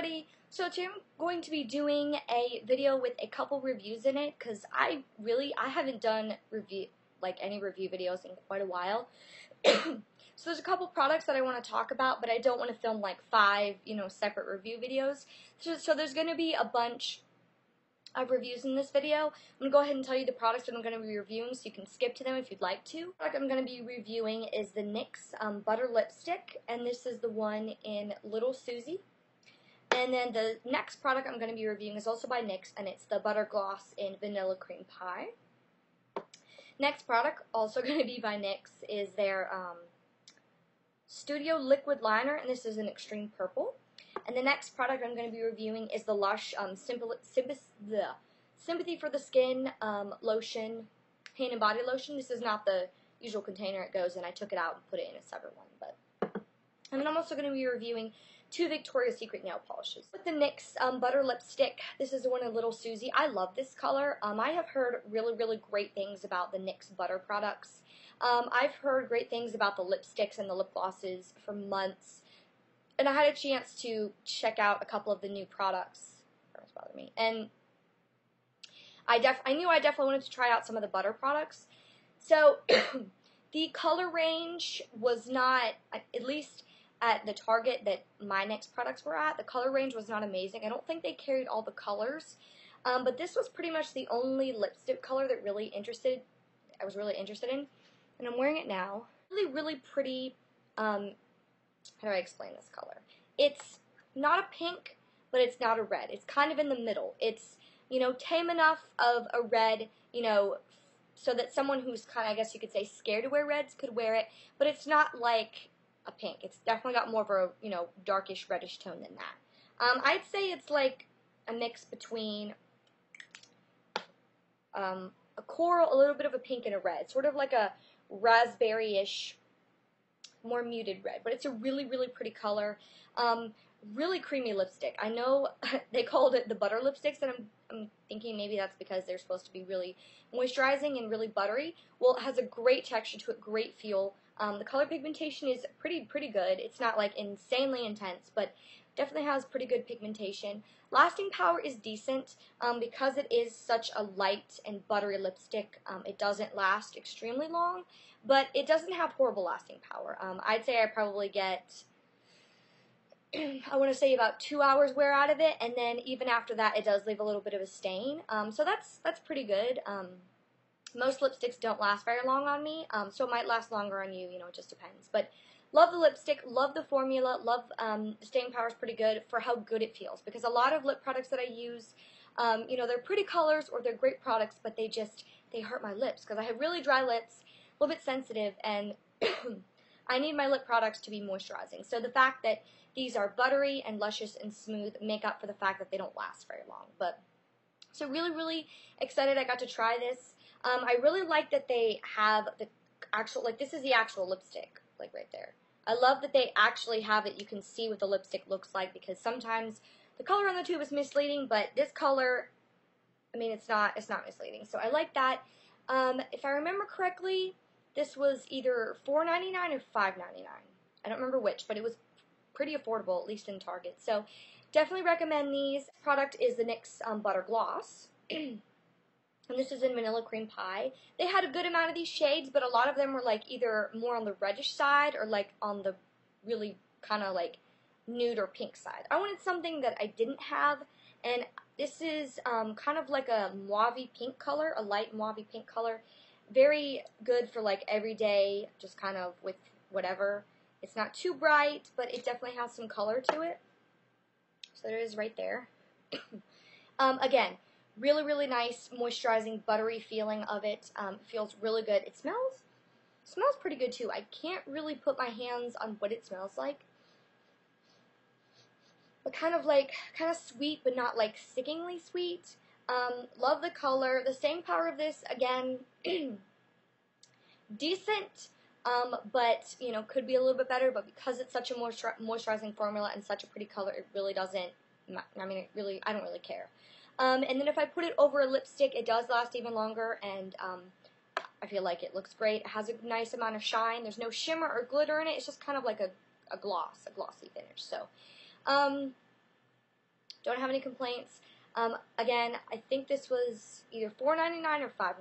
everybody. So today I'm going to be doing a video with a couple reviews in it because I haven't done any review videos in quite a while. So there's a couple products that I want to talk about, but I don't want to film like 5, separate review videos. So there's going to be a bunch of reviews in this video. I'm going to go ahead and tell you the products that I'm going to be reviewing so you can skip to them if you'd like to. The product I'm going to be reviewing is the NYX Butter Lipstick, and this is the one in Little Susie. And then the next product I'm going to be reviewing is also by NYX, and it's the Butter Gloss in Vanilla Cream Pie. Next product, also going to be by NYX, is their Studio Liquid Liner, and this is in Extreme Purple. And the next product I'm going to be reviewing is the LUSH Sympathy for the Skin Lotion, Hand and Body Lotion. This is not the usual container it goes in. I took it out and put it in a separate one. And then I'm also going to be reviewing 2 Victoria's Secret nail polishes. With the NYX Butter Lipstick, this is the one in Little Susie. I love this color. I have heard really great things about the NYX Butter products. I've heard great things about the lipsticks and the lip glosses for months. And I had a chance to check out a couple of the new products. That bothered me. And I knew I definitely wanted to try out some of the butter products. So the color range was not, at least at the Target that my NYX products were at, the color range was not amazing. I don't think they carried all the colors. But this was pretty much the only lipstick color that I was really interested in. And I'm wearing it now. Really pretty. How do I explain this color? It's not a pink, but it's not a red. It's kind of in the middle. It's, tame enough of a red, so that someone who's kind of, I guess you could say, scared to wear reds could wear it, but it's not like a pink. It's definitely got more of a, darkish reddish tone than that. I'd say it's like a mix between a coral, a little bit of a pink, and a red. Sort of like a raspberry-ish, more muted red, but it's a really pretty color. Really creamy lipstick. I know they called it the butter lipsticks, and I'm thinking maybe that's because they're supposed to be really moisturizing and really buttery. Well, it has a great texture to it, great feel. The color pigmentation is pretty good. It's not like insanely intense, but definitely has pretty good pigmentation. Lasting power is decent. Because it is such a light and buttery lipstick, it doesn't last extremely long, but it doesn't have horrible lasting power. I'd say I probably get, I want to say about 2 hours wear out of it, and then even after that it does leave a little bit of a stain. So that's pretty good. Most lipsticks don't last very long on me, so it might last longer on you, it just depends. But love the lipstick, love the formula, love the staying power is pretty good for how good it feels. Because a lot of lip products that I use, they're pretty colors or they're great products, but they hurt my lips because I have really dry lips, a little bit sensitive, and I need my lip products to be moisturizing. So the fact that these are buttery and luscious and smooth make up for the fact that they don't last very long. So really excited I got to try this. I really like that they have the actual, this is the actual lipstick, right there. I love that they actually have it. You can see what the lipstick looks like, because sometimes the color on the tube is misleading, but this color, it's not misleading. So I like that. If I remember correctly, this was either $4.99 or $5.99. I don't remember which, but it was pretty affordable, at least in Target. So definitely recommend these. This product is the NYX Butter Gloss. And this is in Vanilla Cream Pie. They had a good amount of these shades, but a lot of them were either more on the reddish side or on the really kind of nude or pink side. I wanted something that I didn't have, and this is kind of like a mauve pink color, a light mauve pink color. Very good for everyday, just kind of with whatever. It's not too bright, but it definitely has some color to it. So there it is right there. Again, really nice, moisturizing, buttery feeling of it. Feels really good. It smells pretty good too. I can't really put my hands on what it smells like, but kind of sweet, but not stickingly sweet. Love the color. The staying power of this, again, decent, but could be a little bit better. But because it's such a moisturizing formula and such a pretty color, it really doesn't. I don't really care. And then if I put it over a lipstick, it does last even longer, and I feel like it looks great. It has a nice amount of shine. There's no shimmer or glitter in it. It's just kind of like a glossy finish. So, Don't have any complaints. Again, I think this was either $4.99 or $5.99.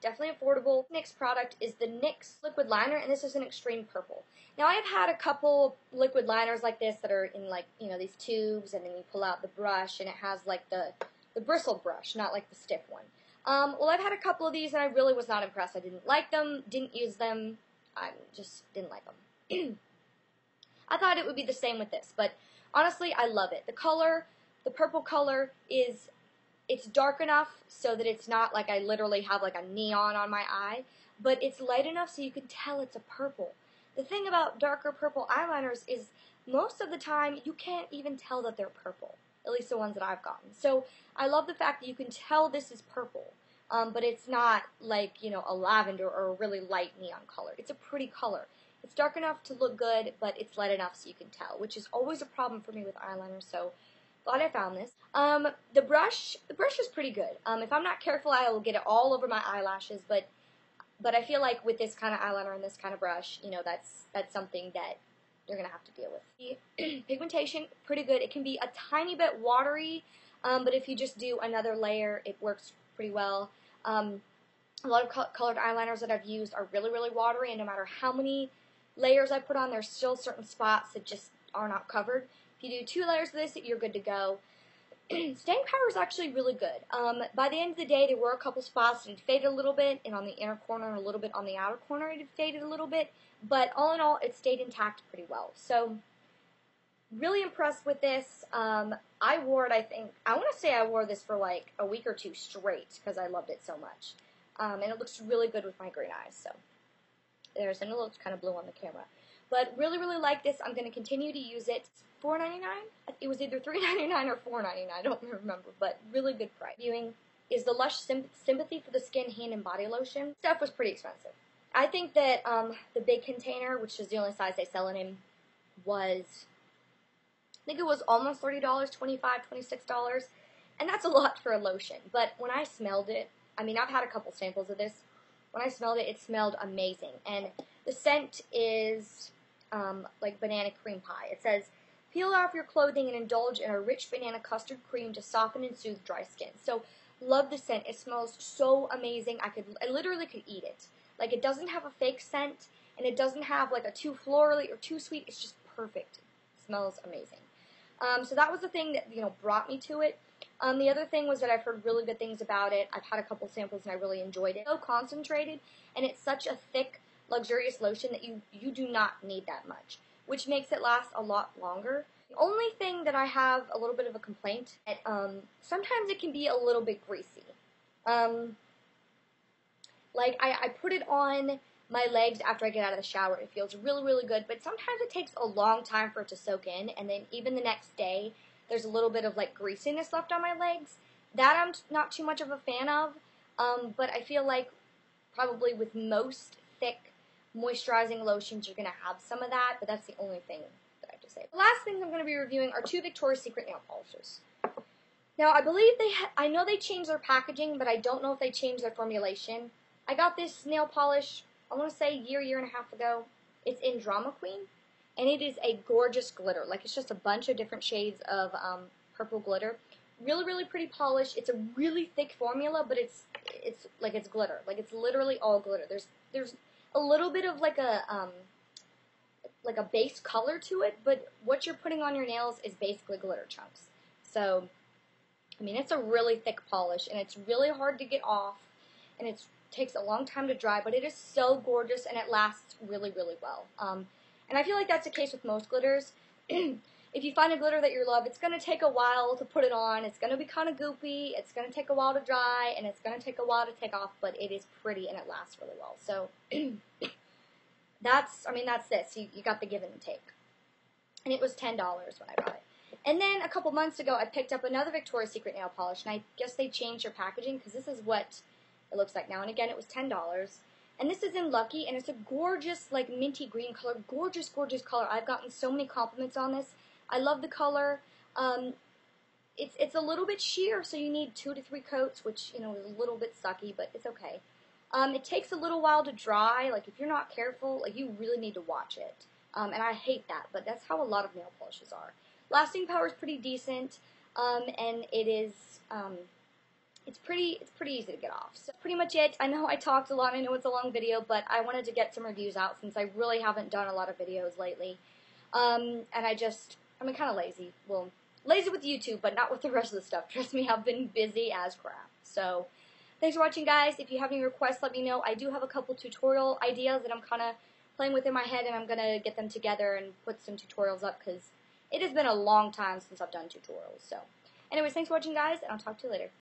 Definitely affordable. Next product is the NYX liquid liner, and this is an extreme purple. Now, I have had a couple liquid liners like this that are in, like, you know, these tubes, and then you pull out the brush, and it has, like, the bristled brush, not like the stiff one. Well, I've had a couple of these, and I really was not impressed. I didn't like them, didn't use them. I just didn't like them. I thought it would be the same with this, but honestly, I love it. The color, the purple color, it's dark enough so that it's not like I literally have like a neon on my eye, but it's light enough so you can tell it's a purple. The thing about darker purple eyeliners is most of the time you can't even tell that they're purple, at least the ones that I've gotten. So I love the fact that you can tell this is purple, but it's not like, you know, a lavender or a really light neon color. It's a pretty color. It's dark enough to look good, but it's light enough so you can tell, which is always a problem for me with eyeliner, so glad I found this. The brush is pretty good. If I'm not careful, I will get it all over my eyelashes, but I feel like with this kind of eyeliner and this kind of brush, you know, that's something that you're going to have to deal with. The pigmentation, pretty good. It can be a tiny bit watery, but if you just do another layer, it works pretty well. A lot of colored eyeliners that I've used are really, really watery, and no matter how many layers I put on, there's still certain spots that just are not covered. If you do 2 layers of this, you're good to go. Staying power is actually really good. By the end of the day, there were a couple spots that had faded a little bit, and on the inner corner and a little bit on the outer corner it had faded a little bit, but all in all, it stayed intact pretty well. So, really impressed with this. I wore it, I want to say I wore this for like a week or 2 straight, because I loved it so much. And it looks really good with my green eyes, so there's, and it looks kind of blue on the camera. But really, really like this. I'm going to continue to use it. $4.99? It was either $3.99 or $4.99. I don't remember, but really good price. Viewing is the LUSH Sympathy for the Skin Hand and Body Lotion. Stuff was pretty expensive. I think that the big container, which is the only size they sell it in, was, I think it was almost $30, $25, $26, and that's a lot for a lotion. But when I smelled it, I mean, I've had a couple samples of this. When I smelled it, it smelled amazing. And the scent is like banana cream pie. It says, peel off your clothing and indulge in a rich banana custard cream to soften and soothe dry skin. So, love the scent. It smells so amazing. I literally could eat it. Like, it doesn't have a fake scent, and it doesn't have like a too florally or too sweet. It's just perfect. It smells amazing. So that was the thing that, you know, brought me to it. The other thing was that I've heard really good things about it. I've had a couple samples and I really enjoyed it. It's so concentrated, and it's such a thick, luxurious lotion that you do not need that much, which makes it last a lot longer. The only thing that I have a little bit of a complaint, sometimes it can be a little bit greasy. Like, I put it on my legs after I get out of the shower. It feels really, really good, but sometimes it takes a long time for it to soak in, and then even the next day, there's a little bit of, like, greasiness left on my legs. That I'm not too much of a fan of, but I feel like probably with most thick moisturizing lotions, you're going to have some of that, but that's the only thing that I have to say. The last thing I'm going to be reviewing are 2 Victoria's Secret nail polishes. Now, I believe I know they changed their packaging, but I don't know if they changed their formulation. I got this nail polish, I want to say year and a half ago. It's in Drama Queen, and it is a gorgeous glitter. Like, it's just a bunch of different shades of purple glitter. Really, really pretty polish. It's a really thick formula, but it's glitter. Like, it's literally all glitter. There's a little bit of like a base color to it, but what you're putting on your nails is basically glitter chunks. So, I mean, it's a really thick polish, and it's really hard to get off, and it takes a long time to dry, but it is so gorgeous, and it lasts really, really well. And I feel like that's the case with most glitters. If you find a glitter that you love, it's going to take a while to put it on. It's going to be kind of goopy. It's going to take a while to dry, and it's going to take a while to take off, but it is pretty, and it lasts really well. So, that's this. You got the give and take. And it was $10 when I bought it. And then a couple months ago, I picked up another Victoria's Secret nail polish, and I guess they changed their packaging, because this is what it looks like now. And again, it was $10. And this is in Lucky, and it's a gorgeous, like, minty green color. Gorgeous, gorgeous color. I've gotten so many compliments on this. I love the color. It's a little bit sheer, so you need 2 to 3 coats, which, you know, is a little bit sucky, but it's okay. It takes a little while to dry. Like, if you're not careful, like, you really need to watch it. And I hate that, but that's how a lot of nail polishes are. Lasting power is pretty decent. and it is, it's pretty easy to get off. So pretty much it. I know I talked a lot. I know it's a long video, but I wanted to get some reviews out since I really haven't done a lot of videos lately. And I'm kind of lazy. Well, lazy with YouTube, but not with the rest of the stuff. Trust me, I've been busy as crap. So thanks for watching, guys. If you have any requests, let me know. I do have a couple tutorial ideas that I'm kind of playing with in my head, and I'm going to get them together and put some tutorials up because it has been a long time since I've done tutorials. So anyways, thanks for watching, guys, and I'll talk to you later.